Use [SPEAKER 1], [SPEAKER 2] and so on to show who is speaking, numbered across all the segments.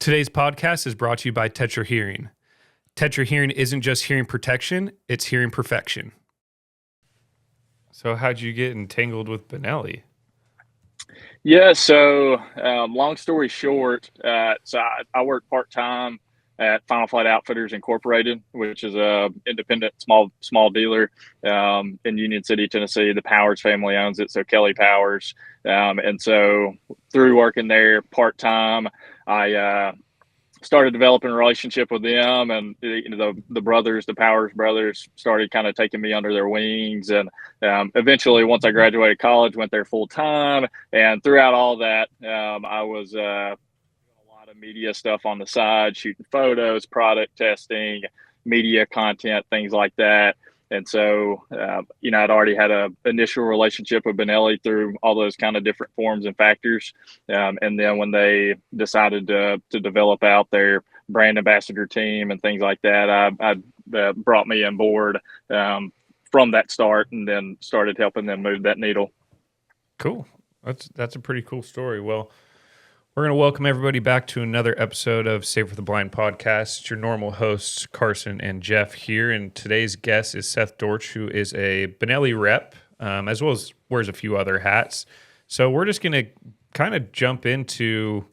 [SPEAKER 1] Today's podcast is brought to you by Tetra Hearing. Tetra Hearing isn't just hearing protection, it's hearing perfection. So how'd you get entangled with Benelli?
[SPEAKER 2] Yeah, so long story short, I work part-time at Final Flight Outfitters Incorporated, which is a independent small dealer in Union City, Tennessee. The Powers family owns it, so Kelly Powers. And so through working there part-time, I started developing a relationship with them, and the brothers, the Powers brothers, started kind of taking me under their wings. And eventually, once I graduated college, went there full time. And throughout all that, I was doing a lot of media stuff on the side, shooting photos, product testing, media content, things like that. And so, I'd already had an initial relationship with Benelli through all those kind of different forms and factors. And then when they decided to develop out their brand ambassador team and things like that, I brought me on board from that start, and then started helping them move that needle.
[SPEAKER 1] Cool. That's a pretty cool story. Well, we're going to welcome everybody back to another episode of Save for the Blind podcast. It's your normal hosts, Carson and Jeff here. And today's guest is Seth Dortch, who is a Benelli rep, as well as wears a few other hats. So we're just going to kind of jump into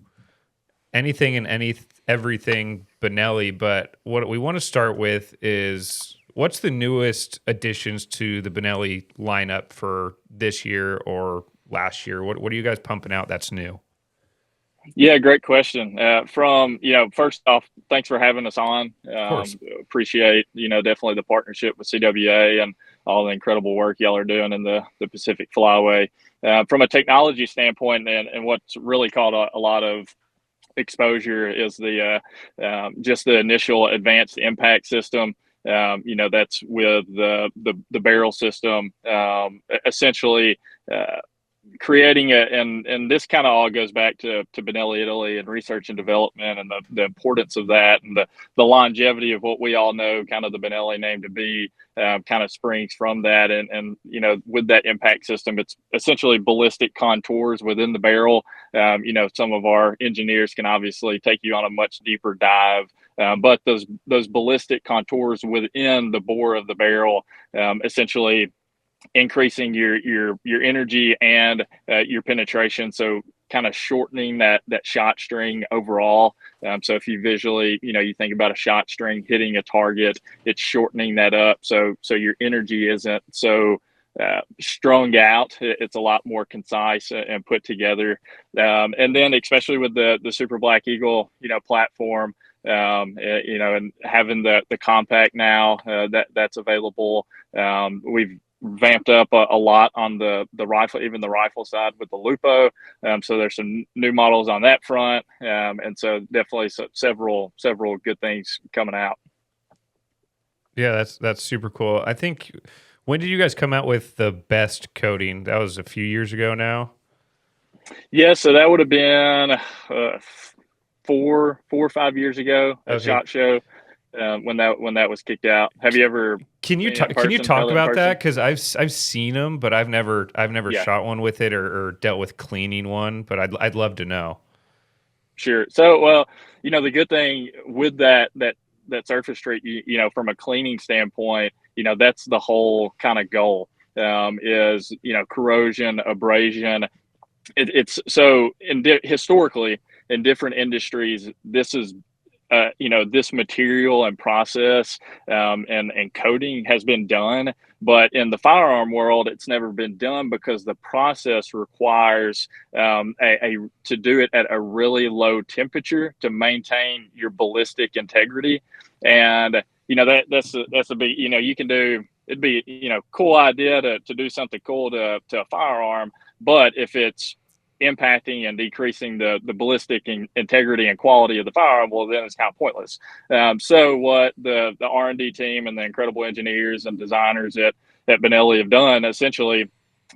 [SPEAKER 1] anything and everything Benelli. But what we want to start with is, what's the newest additions to the Benelli lineup for this year or last year? What are you guys pumping out that's new?
[SPEAKER 2] Yeah, great question. First off, thanks for having us on.
[SPEAKER 1] Of course.
[SPEAKER 2] Appreciate, definitely the partnership with CWA and all the incredible work y'all are doing in the Pacific Flyway. From a technology standpoint, and what's really caught a lot of exposure is just the initial advanced impact system. That's with the barrel system, essentially creating and this kind of all goes back to Benelli, Italy, and research and development, and the importance of that, and the longevity of what we all know kind of the Benelli name to be, kind of springs from that. And with that impact system, it's essentially ballistic contours within the barrel. Some of our engineers can obviously take you on a much deeper dive, but those ballistic contours within the bore of the barrel, essentially increasing your energy and your penetration, so kind of shortening that shot string overall. So if you visually, you think about a shot string hitting a target, it's shortening that up, so your energy isn't so strung out. It's a lot more concise and put together. And then especially with the Super Black Eagle, platform, and having the compact now that's available. We've vamped up a lot on the rifle, even the rifle side with the Lupo. So there's some new models on that front. And so definitely several good things coming out.
[SPEAKER 1] Yeah, that's super cool. I think, when did you guys come out with the best coating? That was a few years ago now.
[SPEAKER 2] Yeah, so that would have been 4 or 5 years ago at SHOT Show. When that was kicked out. Have you ever?
[SPEAKER 1] Can you talk about that? Because I've seen them, but I've never shot one with it or dealt with cleaning one. But I'd love to know.
[SPEAKER 2] Sure. So, well, the good thing with that surface treat, from a cleaning standpoint, that's the whole kind of goal, is corrosion, abrasion. It's so historically in different industries, this is. This material and process and coating has been done, but in the firearm world, it's never been done because the process requires to do it at a really low temperature to maintain your ballistic integrity. And that's a big, you can do, it'd be cool idea to do something cool to a firearm, but if it's impacting and decreasing the ballistic integrity and quality of the firearm, well, then it's kind of pointless. So what the R&D team and the incredible engineers and designers at Benelli have done essentially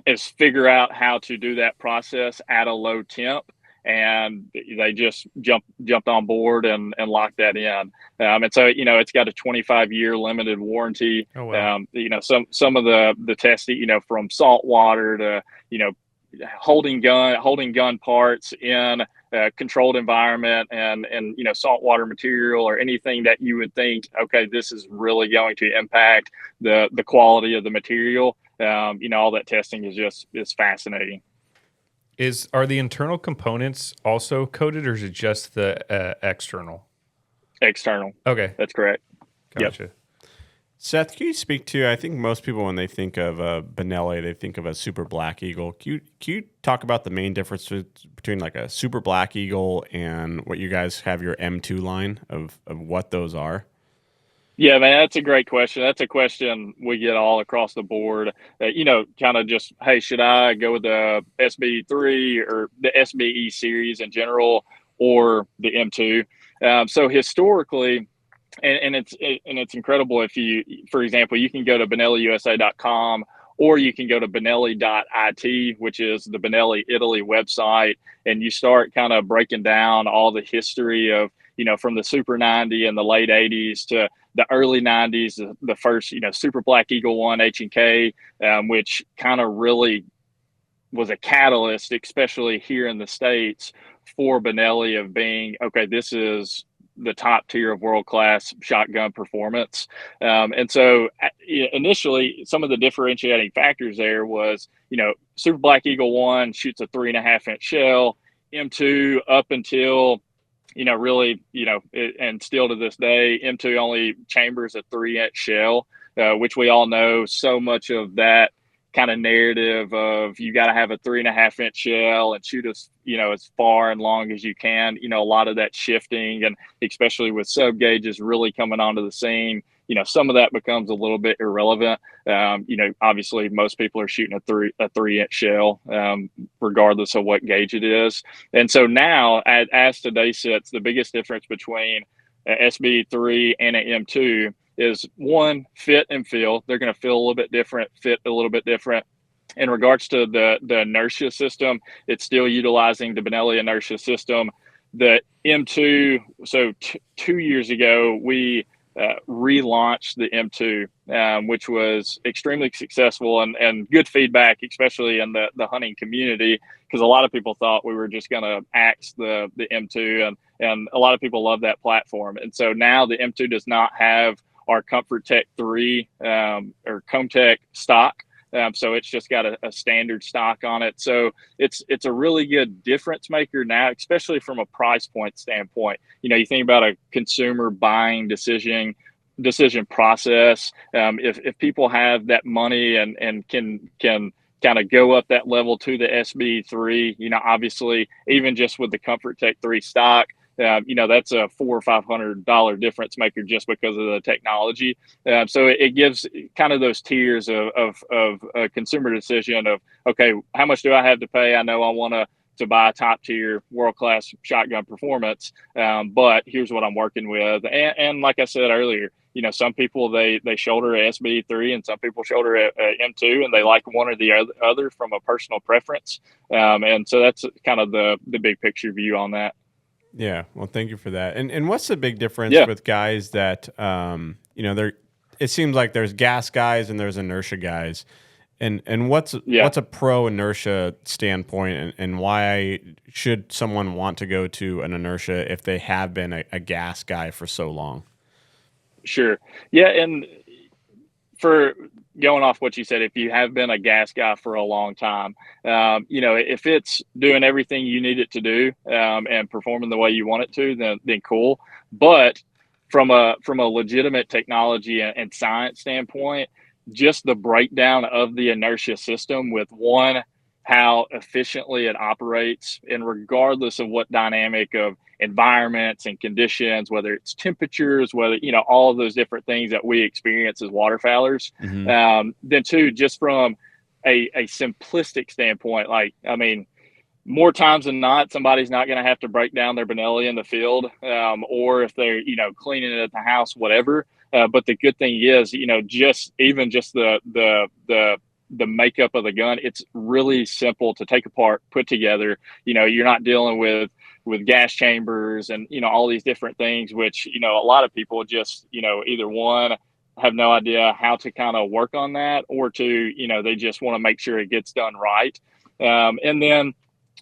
[SPEAKER 2] is figure out how to do that process at a low temp, and they just jumped on board and locked that in. And so it's got a 25-year limited warranty.
[SPEAKER 1] Oh, wow.
[SPEAKER 2] Some of the testing, from salt water to holding gun parts in a controlled environment and saltwater material or anything that you would think, okay, this is really going to impact the quality of the material. All that testing is fascinating.
[SPEAKER 1] Are the internal components also coated, or is it just the external?
[SPEAKER 2] External.
[SPEAKER 1] Okay,
[SPEAKER 2] that's correct.
[SPEAKER 1] Gotcha.
[SPEAKER 2] Yep.
[SPEAKER 3] Seth, can you speak to, I think most people, when they think of Benelli, they think of a super black eagle. Can you talk about the main difference between like a super black eagle and what you guys have your M2 line of what those are?
[SPEAKER 2] Yeah, man, that's a great question. That's a question we get all across the board. Kind of just, hey, should I go with the SBE3 or the SBE series in general or the M2? So historically, and it's incredible if you, for example, you can go to benelliusa.com or you can go to benelli.it, which is the Benelli Italy website, and you start kind of breaking down all the history of, from the Super 90 in the late 80s to the early 90s, the first, Super Black Eagle 1 H&K, which kind of really was a catalyst, especially here in the States, for Benelli of being, okay, this is the top tier of world-class shotgun performance. And so initially, some of the differentiating factors there was, Super Black Eagle 1 shoots a 3.5-inch shell, M2 up until, really, and still to this day, M2 only chambers a 3-inch shell, which we all know so much of that kind of narrative of you got to have a 3.5-inch shell and shoot as far and long as you can. A lot of that shifting, and especially with sub gauges really coming onto the scene, some of that becomes a little bit irrelevant. Obviously most people are shooting a 3-inch shell, regardless of what gauge it is. And so now, as today sits, the biggest difference between an SBE3 and an M2 is one, fit and feel. They're going to feel a little bit different, fit a little bit different. In regards to the inertia system, it's still utilizing the Benelli inertia system. The M2, so 2 years ago, we relaunched the M2, which was extremely successful and good feedback, especially in the hunting community, because a lot of people thought we were just going to axe the M2, and a lot of people love that platform. And so now the M2 does not have our Comfort Tech 3 or Comtech stock. So it's just got a standard stock on it. So it's a really good difference maker now, especially from a price point standpoint. You think about a consumer buying decision process. If people have that money and can kind of go up that level to the SBE3, obviously even just with the Comfort Tech 3 stock, that's a $400 or $500 difference maker just because of the technology. So it gives kind of those tiers of a consumer decision of, okay, how much do I have to pay? I know I want to buy a top tier world-class shotgun performance, but here's what I'm working with. And like I said earlier, some people, they shoulder a SBE3 and some people shoulder a M2, and they like one or the other from a personal preference. And so that's kind of the big picture view on that.
[SPEAKER 3] Yeah, well, thank you for that. And what's the big difference with guys that it seems like there's gas guys and there's inertia guys, and what's a pro inertia standpoint, and why should someone want to go to an inertia if they have been a gas guy for so long?
[SPEAKER 2] Sure. Yeah, and for going off what you said, if you have been a gas guy for a long time, if it's doing everything you need it to do, and performing the way you want it to, then cool. But from a legitimate technology and science standpoint, just the breakdown of the inertia system with one, how efficiently it operates, and regardless of what dynamic of environments and conditions, whether it's temperatures, whether, all of those different things that we experience as waterfowlers. Mm-hmm. Then two, just from a simplistic standpoint, more times than not, somebody's not going to have to break down their Benelli in the field, or if they're, cleaning it at the house, whatever. But the good thing is, just the makeup of the gun, it's really simple to take apart, put together. You're not dealing with gas chambers and, all these different things, which, a lot of people just, either one, have no idea how to kind of work on that, or two, they just want to make sure it gets done right. And then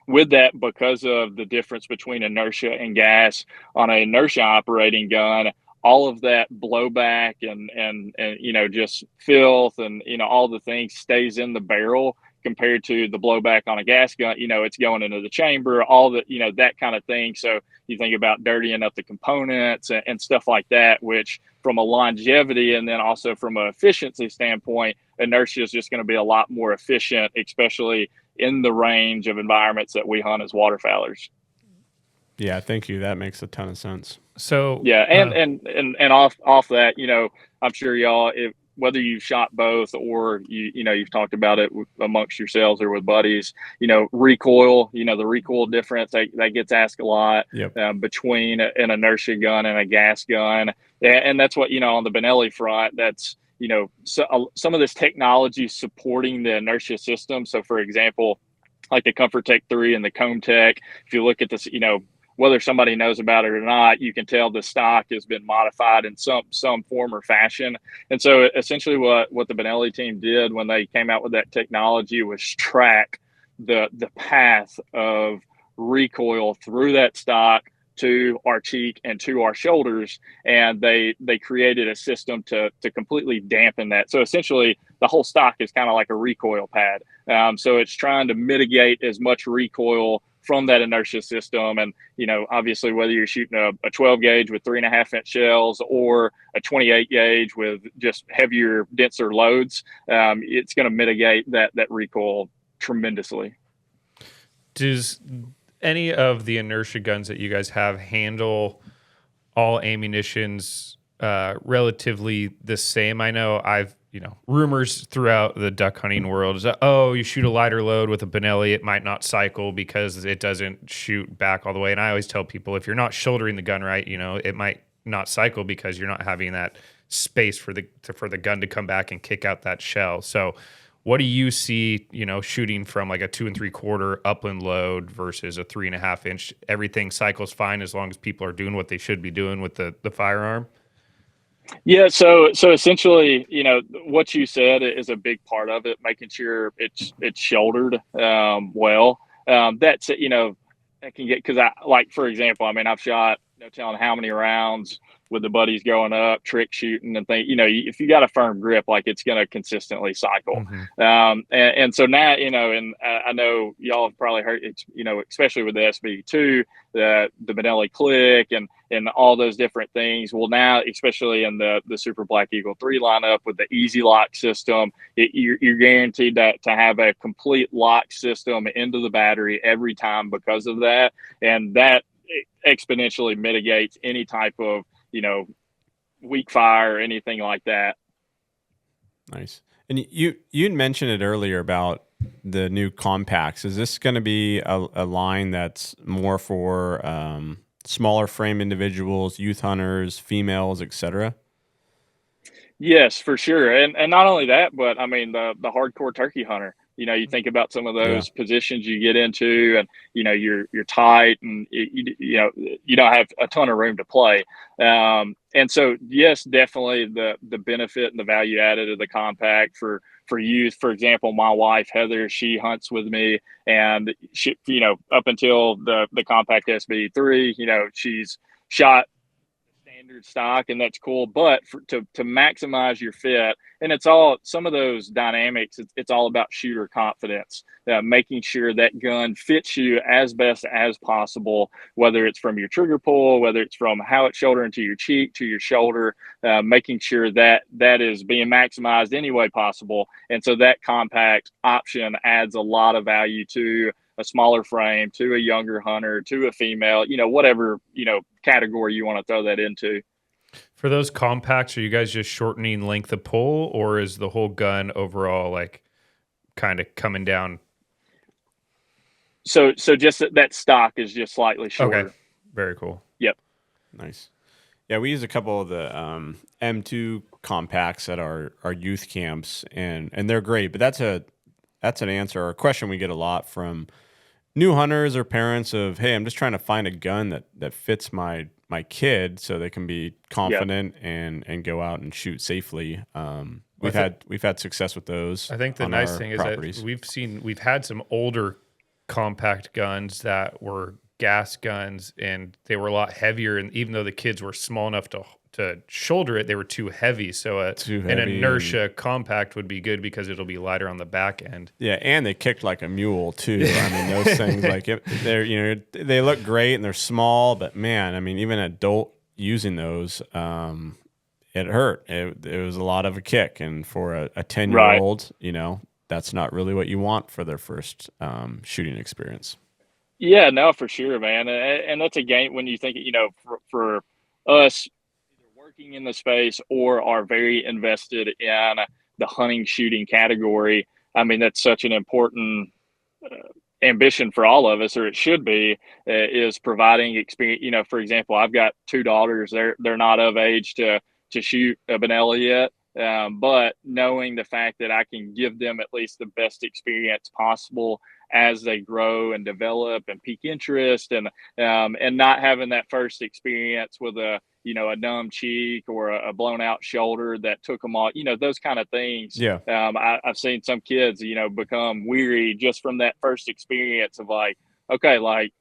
[SPEAKER 2] with that, because of the difference between inertia and gas on an inertia operating gun, all of that blowback and just filth and all the things stays in the barrel compared to the blowback on a gas gun. It's going into the chamber, all the that kind of thing. So you think about dirtying up the components and stuff like that, which from a longevity and then also from an efficiency standpoint, inertia is just going to be a lot more efficient, especially in the range of environments that we hunt as waterfowlers.
[SPEAKER 3] Yeah, thank you. That makes a ton of sense.
[SPEAKER 1] So
[SPEAKER 2] yeah, and off that, I'm sure y'all, whether you've shot both or you've talked about it amongst yourselves or with buddies, recoil, the recoil difference that gets asked a lot.
[SPEAKER 3] Yep.
[SPEAKER 2] Between an inertia gun and a gas gun, and that's what on the Benelli front, that's some of this technology supporting the inertia system. So, for example, like the Comfort Tech 3 and the Comb Tech, if you look at this, whether somebody knows about it or not, you can tell the stock has been modified in some form or fashion. And so essentially what the Benelli team did when they came out with that technology was track the path of recoil through that stock to our cheek and to our shoulders, and they created a system to completely dampen that. So essentially the whole stock is kind of like a recoil pad. So it's trying to mitigate as much recoil from that inertia system. And obviously whether you're shooting a 12 gauge with 3.5-inch shells or a 28 gauge with just heavier, denser loads, it's going to mitigate that recoil tremendously.
[SPEAKER 1] Does any of the inertia guns that you guys have handle all ammunitions relatively the same? I know rumors throughout the duck hunting world is that, you shoot a lighter load with a Benelli, it might not cycle because it doesn't shoot back all the way. And I always tell people, if you're not shouldering the gun right, it might not cycle because you're not having that space for the gun to come back and kick out that shell. So what do you see, shooting from like a 2 3/4 upland load versus a 3.5-inch? Everything cycles fine as long as people are doing what they should be doing with the firearm?
[SPEAKER 2] Yeah, so essentially, what you said is a big part of it, making sure it's shouldered well. That's that can get, because for example, I've shot no telling how many rounds with the buddies growing up, trick shooting and things. If you got a firm grip, like it's going to consistently cycle.
[SPEAKER 1] Mm-hmm.
[SPEAKER 2] And so now, and I know y'all have probably heard it's, especially with the SBE2, the Benelli click and all those different things. Well, now, especially in the Super Black Eagle 3 lineup with the easy lock system, you're guaranteed to have a complete lock system into the battery every time because of that. And that exponentially mitigates any type of, weak fire or anything like that.
[SPEAKER 3] Nice. And you'd mentioned it earlier about the new compacts. Is this going to be a line that's more for smaller frame individuals, youth hunters, females, etc.?
[SPEAKER 2] Yes, for sure. And not only that, but the hardcore turkey hunter. You think about some of those positions you get into, and you're tight, and you don't have a ton of room to play. And so, yes, definitely the benefit and the value added of the compact for youth. For example, my wife Heather, she hunts with me, and she, up until the compact SBE3, she's shot standard stock, and that's cool. But to maximize your fit, and it's all some of those dynamics, it's all about shooter confidence, making sure that gun fits you as best as possible, whether it's from your trigger pull, whether it's from how it's shouldering to your cheek, to your shoulder, making sure that is being maximized any way possible. And so that compact option adds a lot of value to a smaller frame, to a younger hunter, to a female, whatever, category you want to throw that into.
[SPEAKER 1] For those compacts, are you guys just shortening length of pull, or is the whole gun overall like kind of coming down?
[SPEAKER 2] So just that stock is just slightly shorter.
[SPEAKER 1] Okay. Very cool.
[SPEAKER 2] Yep.
[SPEAKER 3] Nice. Yeah, we use a couple of the M2 compacts at our youth camps, and they're great. But that's an answer or a question we get a lot from new hunters or parents of, hey, I'm just trying to find a gun that fits my kid so they can be confident and go out and shoot safely. we've had success with those.
[SPEAKER 1] I think the nice thing is that we've had some older compact guns that were gas guns, and they were a lot heavier. And even though the kids were small enough to shoulder it, they were too heavy. So an inertia compact would be good because it'll be lighter on the back end.
[SPEAKER 3] Yeah, and they kicked like a mule too. I mean, those things they look great and they're small, but man, I mean, even an adult using those, it hurt. It was a lot of a kick, and for a 10-year-old, that's not really what you want for their first shooting experience.
[SPEAKER 2] Yeah, no, for sure, man. And that's a game when you think, for us either working in the space or are very invested in the hunting shooting category. I mean, that's such an important ambition for all of us, or it should be, is providing experience. For example, I've got 2 daughters. They're not of age to shoot a Benelli yet. But knowing the fact that I can give them at least the best experience possible as they grow and develop and pique interest, and not having that first experience with a numb cheek or a blown out shoulder that took them all, those kind of things.
[SPEAKER 3] Yeah.
[SPEAKER 2] I've seen some kids, become weary just from that first experience of like, okay, like,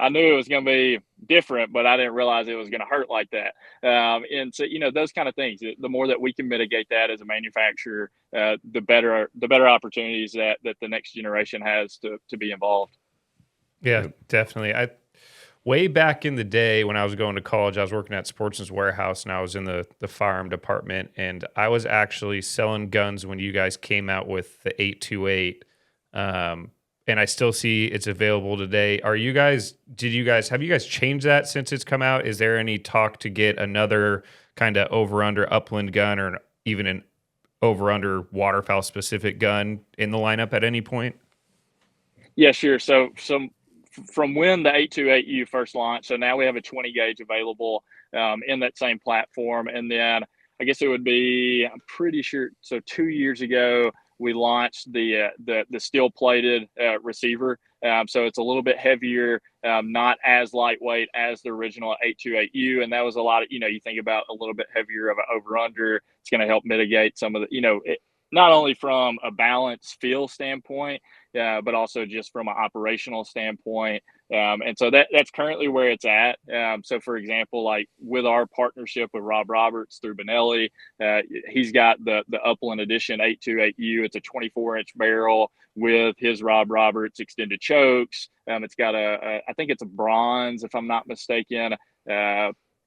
[SPEAKER 2] I knew it was going to be different, but I didn't realize it was going to hurt like that. And so, those kind of things, the more that we can mitigate that as a manufacturer, the better opportunities that the next generation has to be involved.
[SPEAKER 1] Yeah, definitely. Way back in the day when I was going to college, I was working at Sportsman's Warehouse, and I was in the firearm department, and I was actually selling guns when you guys came out with the 828. And I still see it's available today. Have you guys changed that since it's come out? Is there any talk to get another kind of over-under upland gun, or even an over-under waterfowl specific gun in the lineup at any point?
[SPEAKER 2] Yeah, sure. So from when the 828U first launched, so now we have a 20 gauge available in that same platform. And then I guess it would be, I'm pretty sure, so 2 years ago, we launched the steel plated receiver. So it's a little bit heavier, not as lightweight as the original 828U. And that was a lot of, you think about a little bit heavier of an over under. It's going to help mitigate some of the, not only from a balance feel standpoint, but also just from an operational standpoint. And so that's currently where it's at. So for example, like with our partnership with Rob Roberts through Benelli, he's got the Upland Edition 828U. It's a 24-inch barrel with his Rob Roberts extended chokes. It's got I think it's a bronze, if I'm not mistaken,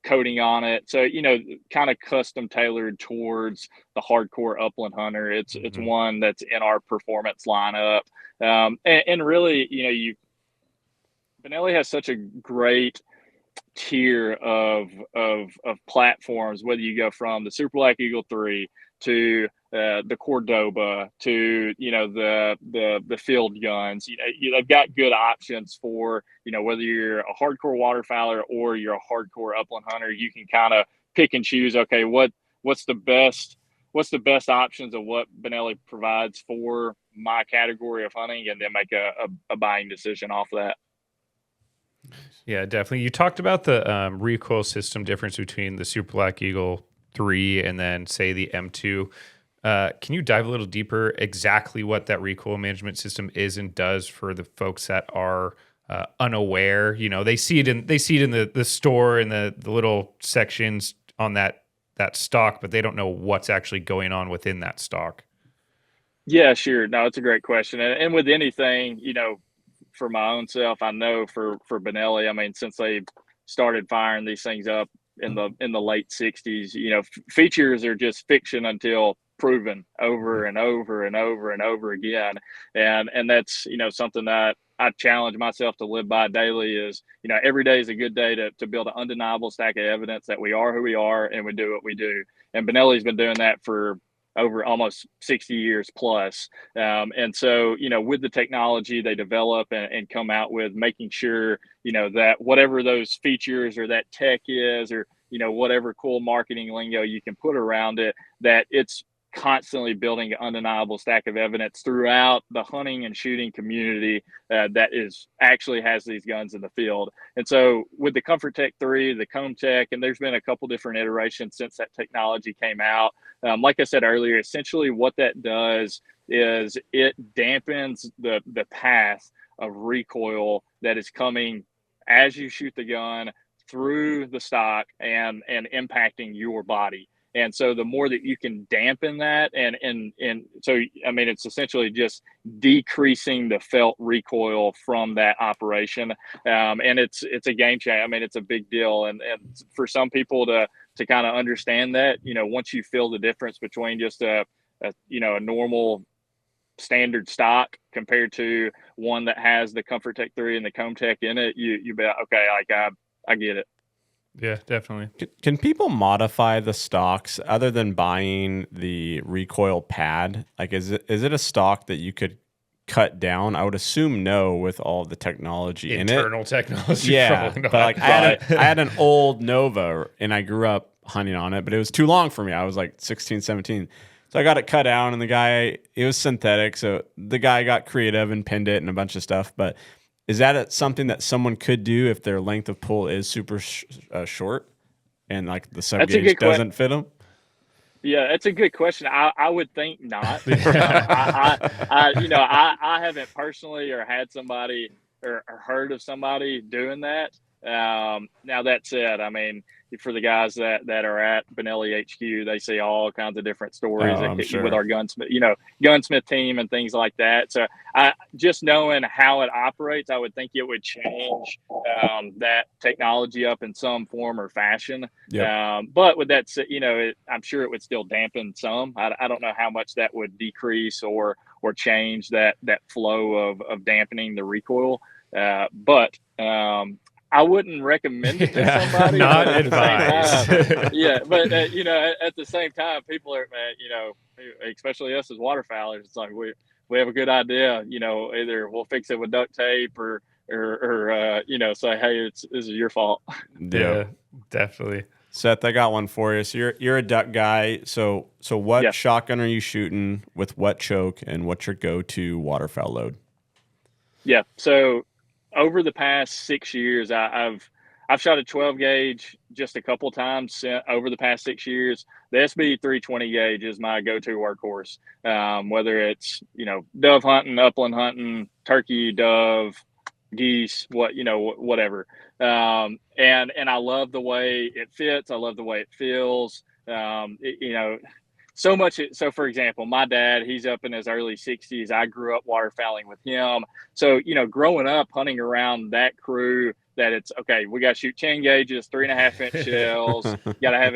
[SPEAKER 2] coating on it. So, kind of custom tailored towards the hardcore upland hunter. It's one that's in our performance lineup. And really, Benelli has such a great tier of platforms, whether you go from the Super Black Eagle 3 to the Cordoba to the field guns. They've got good options for whether you're a hardcore waterfowler or you're a hardcore upland hunter. You can kind of pick and choose. Okay, what's the best options of what Benelli provides for my category of hunting, and then make a buying decision off of that.
[SPEAKER 1] Yeah, definitely. You talked about the recoil system difference between the Super Black Eagle 3 and then, say, the M2. Can you dive a little deeper exactly what that recoil management system is and does for the folks that are unaware? They see it in the store in the little sections on that stock, but they don't know what's actually going on within that stock.
[SPEAKER 2] Yeah, sure. No, it's a great question. And with anything, for my own self, I know for Benelli, I mean, since they started firing these things up in the late 60s, features are just fiction until proven over and over and over and over again. And that's, something that I challenge myself to live by daily is, every day is a good day to build an undeniable stack of evidence that we are who we are and we do what we do. And Benelli's been doing that for over almost 60 years plus. And so, with the technology they develop and come out with, making sure, that whatever those features or that tech is, or, whatever cool marketing lingo you can put around it, that it's constantly building an undeniable stack of evidence throughout the hunting and shooting community that is actually has these guns in the field. And so with the Comfort Tech 3, the Comb Tech, and there's been a couple different iterations since that technology came out. Like I said earlier, essentially what that does is it dampens the path of recoil that is coming as you shoot the gun through the stock and impacting your body. And so the more that you can dampen that, and so, I mean, it's essentially just decreasing the felt recoil from that operation. And it's a game changer. I mean, it's a big deal. And for some people to kind of understand that, once you feel the difference between just a normal standard stock compared to one that has the Comfort Tech 3 and the Comb Tech in it, you bet, okay, like I get it.
[SPEAKER 1] Yeah, definitely.
[SPEAKER 3] Can people modify the stocks other than buying the recoil pad? Like, is it a stock that you could cut down? I would assume no, with all the technology in it.
[SPEAKER 1] Internal technology.
[SPEAKER 3] Yeah, but like I had an old Nova, and I grew up hunting on it, but it was too long for me. I was like 16, 17. So I got it cut down, and it was synthetic. So the guy got creative and pinned it and a bunch of stuff. But is that something that someone could do if their length of pull is super short and like the sub gauge doesn't fit them?
[SPEAKER 2] Yeah, that's a good question. I would think not. I haven't personally or had somebody or heard of somebody doing that. Now that said, I mean, for the guys that are at Benelli HQ, they see all kinds of different stories with our gunsmith team and things like that. So just knowing how it operates, I would think it would change that technology up in some form or fashion. Yep. But with that said, I'm sure it would still dampen some. I don't know how much that would decrease or change that flow of dampening the recoil. But I wouldn't recommend it to somebody.
[SPEAKER 1] Not advised.
[SPEAKER 2] Yeah, but at the same time, people are, especially us as waterfowlers, it's like we have a good idea. Either we'll fix it with duct tape or say, hey, this is your fault.
[SPEAKER 1] Yeah, definitely.
[SPEAKER 3] Seth, I got one for you. So you're a duck guy. So what shotgun are you shooting with what choke, and what's your go-to waterfowl load?
[SPEAKER 2] Yeah, so over the past 6 years, I've shot a 12 gauge just a couple times over the past 6 years. The SBE 320 gauge is my go-to workhorse. Whether it's dove hunting, upland hunting, turkey, dove, geese, whatever. And I love the way it fits. I love the way it feels. So much. So, for example, my dad, he's up in his early 60s. I grew up waterfowling with him. So, growing up hunting around that crew, that it's okay, we got to shoot 10 gauges, 3.5-inch shells, got to have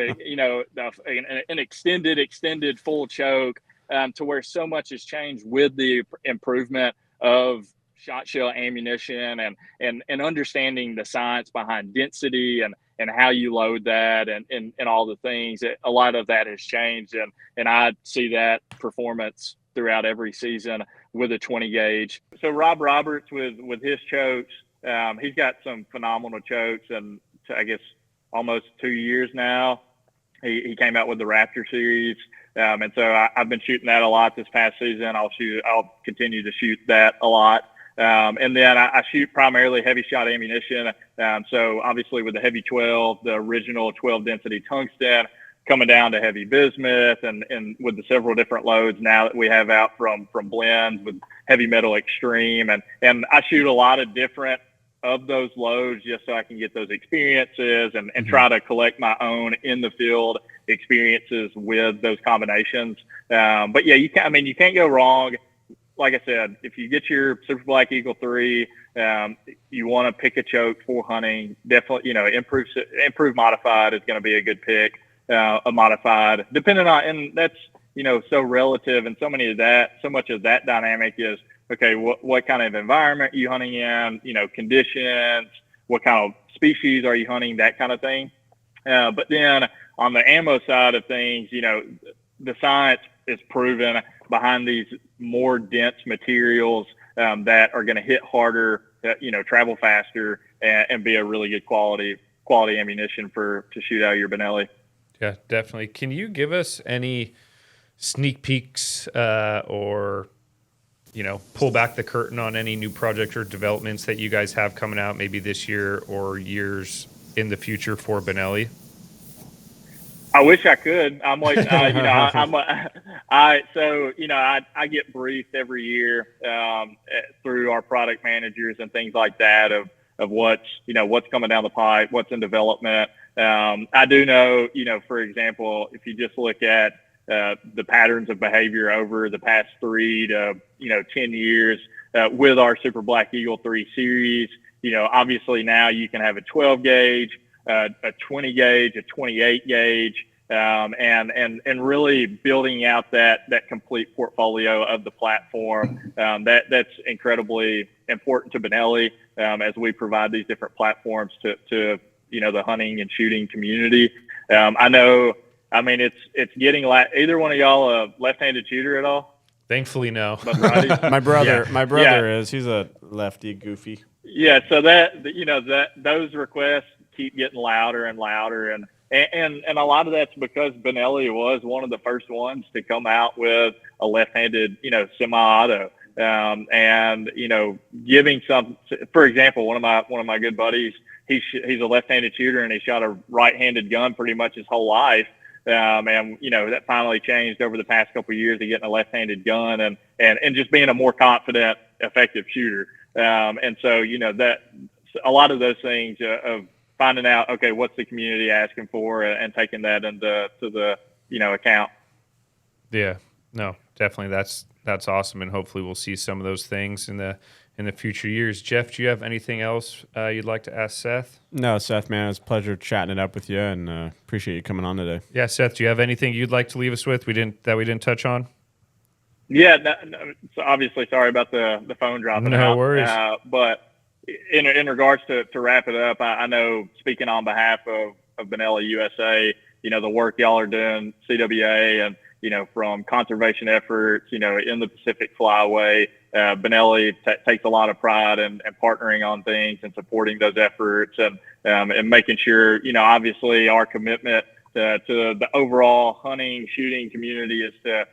[SPEAKER 2] an extended full choke, to where so much has changed with the improvement of shot shell ammunition and understanding the science behind density and how you load that and all the things. A lot of that has changed, and I see that performance throughout every season with a 20 gauge. So Rob Roberts with his chokes, he's got some phenomenal chokes, and I guess almost 2 years now, he came out with the Raptor series. And so I've been shooting that a lot this past season. I'll continue to shoot that a lot. And then I shoot primarily heavy shot ammunition. So obviously with the heavy 12, the original 12 density tungsten, coming down to heavy bismuth, and with the several different loads now that we have out from blends with heavy metal extreme. And I shoot a lot of different of those loads just so I can get those experiences and try to collect my own in the field experiences with those combinations. But yeah, you can't go wrong. Like I said, if you get your Super Black Eagle 3, you want to pick a choke for hunting. Definitely, improved modified is going to be a good pick. A modified, depending on, and that's so relative, and so much of that dynamic is okay. What kind of environment are you hunting in? Conditions. What kind of species are you hunting? That kind of thing. But then on the ammo side of things, the science is proven behind these more dense materials that are going to hit harder, travel faster, and be a really good quality ammunition to shoot out your Benelli.
[SPEAKER 1] Yeah, definitely. Can you give us any sneak peeks or pull back the curtain on any new project or developments that you guys have coming out maybe this year or years in the future for Benelli?
[SPEAKER 2] I wish I could. I'm waiting. I get briefed every year through our product managers and things like that of what's coming down the pipe, what's in development. I do know, for example, if you just look at the patterns of behavior over the past 3 to 10 years with our Super Black Eagle 3 series, obviously now you can have a 12 gauge. A 20 gauge, a 28 gauge, and really building out that complete portfolio of the platform. That's incredibly important to Benelli as we provide these different platforms to the hunting and shooting community. It's getting either one of y'all a left-handed shooter at all?
[SPEAKER 1] Thankfully, no.
[SPEAKER 3] My brother is. He's a lefty goofy.
[SPEAKER 2] Yeah, so those requests keep getting louder and louder, and a lot of that's because Benelli was one of the first ones to come out with a left-handed, semi-auto, and giving some. For example, one of my good buddies, he's a left-handed shooter, and he shot a right-handed gun pretty much his whole life, and that finally changed over the past couple of years to getting a left-handed gun and just being a more confident, effective shooter, and so that a lot of those things of finding out, okay, what's the community asking for, and taking that into the account.
[SPEAKER 1] Yeah, no, definitely. That's awesome, and hopefully we'll see some of those things in the future years. Jeff, do you have anything else you'd like to ask Seth?
[SPEAKER 3] No, Seth, man, it's a pleasure chatting it up with you, and appreciate you coming on today.
[SPEAKER 1] Yeah, Seth, do you have anything you'd like to leave us with we didn't touch on?
[SPEAKER 2] Yeah, no, so obviously, sorry about the phone dropping out.
[SPEAKER 1] No worries.
[SPEAKER 2] But in regards to wrap it up, I know, speaking on behalf of Benelli USA, the work y'all are doing, CWA, and from conservation efforts, in the Pacific Flyway, Benelli takes a lot of pride in partnering on things and supporting those efforts, and making sure, obviously our commitment to the overall hunting, shooting community is to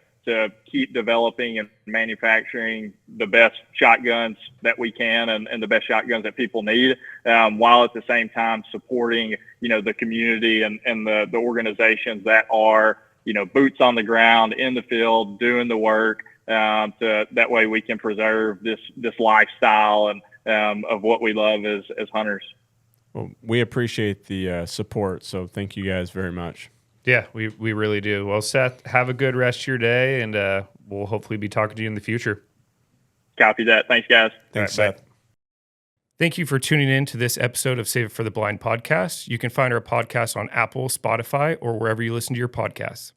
[SPEAKER 2] keep developing and manufacturing the best shotguns that we can, and the best shotguns that people need, while at the same time supporting, the community and the organizations that are, boots on the ground in the field doing the work, that way we can preserve this lifestyle and of what we love as hunters.
[SPEAKER 3] Well, we appreciate the support, so thank you guys very much.
[SPEAKER 1] Yeah, we really do. Well, Seth, have a good rest of your day, and we'll hopefully be talking to you in the future.
[SPEAKER 2] Copy that. Thanks, guys.
[SPEAKER 3] Thanks, Seth.
[SPEAKER 1] Bye. Thank you for tuning in to this episode of Save It for the Blind podcast. You can find our podcast on Apple, Spotify, or wherever you listen to your podcasts.